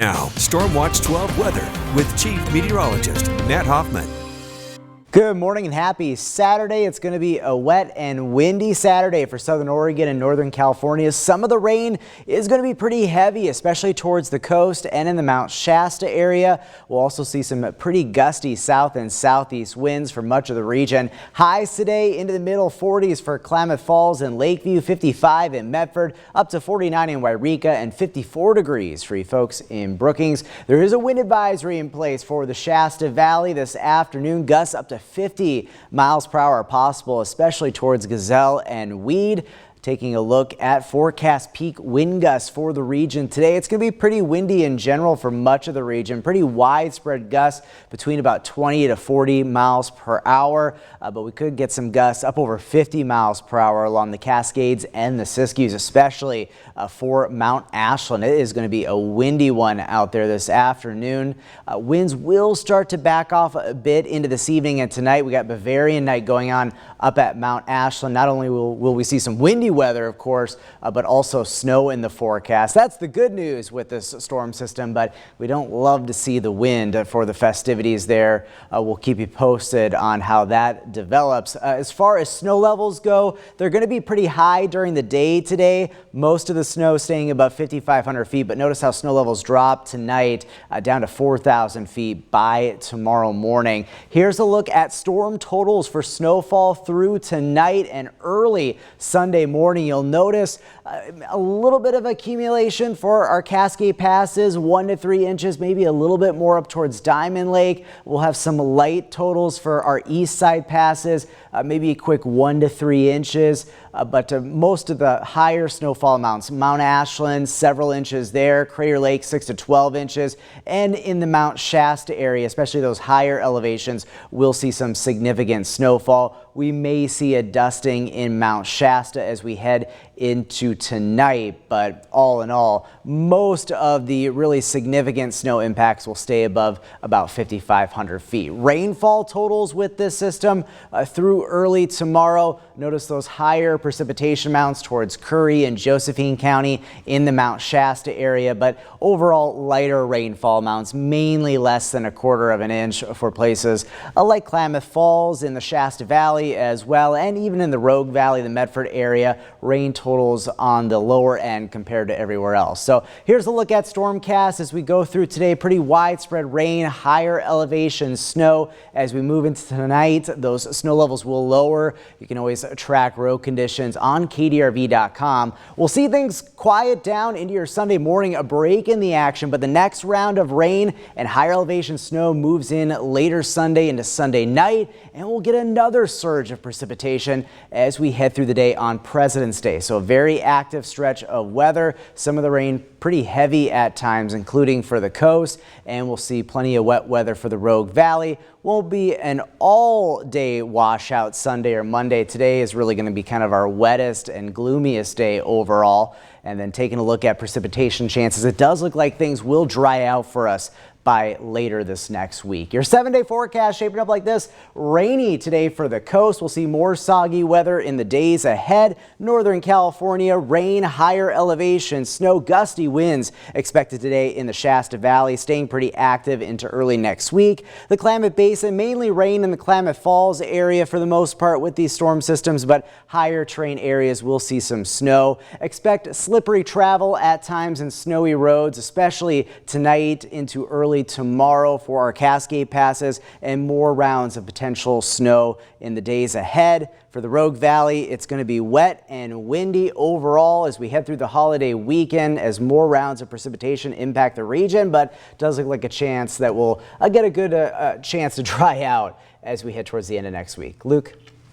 Now, Stormwatch 12 weather with Chief Meteorologist Matt Hoffman. Good morning and happy Saturday. It's going to be a wet and windy Saturday for southern Oregon and northern California. Some of the rain is going to be pretty heavy, especially towards the coast and in the Mount Shasta area. We'll also see some pretty gusty south and southeast winds for much of the region. Highs today into the middle 40s for Klamath Falls and Lakeview, 55 in Medford, up to 49 in Yreka, and 54 degrees for you folks in Brookings. There is a wind advisory in place for the Shasta Valley this afternoon. Gusts up to 50 miles per hour possible, especially towards Gazelle and Weed. Taking a look at forecast peak wind gusts for the region today. It's going to be pretty windy in general for much of the region. Pretty widespread gusts between about 20 to 40 miles per hour. But we could get some gusts up over 50 miles per hour along the Cascades and the Siskiyous, especially for Mount Ashland. It is going to be a windy one out there this afternoon. Winds will start to back off a bit into this evening and tonight. We got Bavarian night going on up at Mount Ashland. Not only will we see some windy weather, of course, but also snow in the forecast. That's the good news with this storm system, but we don't love to see the wind for the festivities there. We'll keep you posted on how that develops. As far as snow levels go, they're going to be pretty high during the day today. Most of the snow staying above 5,500 feet, but notice how snow levels drop tonight down to 4,000 feet by tomorrow morning. Here's a look at storm totals for snowfall through tonight and early Sunday morning. You'll notice a little bit of accumulation for our Cascade passes, 1 to 3 inches, maybe a little bit more up towards Diamond Lake. We'll have some light totals for our east side passes, maybe a quick 1 to 3 inches. But most of the higher snowfall amounts, Mount Ashland, several inches there, Crater Lake, 6 to 12 inches, and in the Mount Shasta area, especially those higher elevations, we'll see some significant snowfall. We may see a dusting in Mount Shasta as we head into tonight, but all in all, most of the really significant snow impacts will stay above about 5,500 feet. Rainfall totals with this system through early tomorrow. Notice those higher precipitation amounts towards Curry and Josephine County in the Mount Shasta area, but overall lighter rainfall amounts, mainly less than 1/4 of an inch for places like Klamath Falls in the Shasta Valley as well, and even in the Rogue Valley, the Medford area. Rain totals on the lower end compared to everywhere else. So here's a look at Stormcast as we go through today. Pretty widespread rain, higher elevation snow. As we move into tonight, those snow levels will lower. You can always track road conditions on KDRV.com. We'll see things quiet down into your Sunday morning, a break in the action, but the next round of rain and higher elevation snow moves in later Sunday into Sunday night, and we'll get another surge of precipitation as we head through the day on President's Day. So a very active stretch of weather. Some of the rain pretty heavy at times, including for the coast, and we'll see plenty of wet weather for the Rogue Valley. Won't be an all-day washout Sunday or Monday. Today is really going to be kind of our wettest and gloomiest day overall. And then taking a look at precipitation chances, it does look like things will dry out for us by later this next week. Your 7-day forecast shaping up like this. Rainy today for the coast. We'll see more soggy weather in the days ahead. Northern California, rain, higher elevation, snow, gusty winds expected today in the Shasta Valley, staying pretty active into early next week. The Klamath Basin, mainly rain in the Klamath Falls area for the most part with these storm systems, but higher terrain areas will see some snow. Expect slippery travel at times and snowy roads, especially tonight into early tomorrow for our Cascade passes, and more rounds of potential snow in the days ahead. For the Rogue Valley, it's going to be wet and windy overall as we head through the holiday weekend as more rounds of precipitation impact the region, but does look like a chance that we'll get a good chance to dry out as we head towards the end of next week. Luke?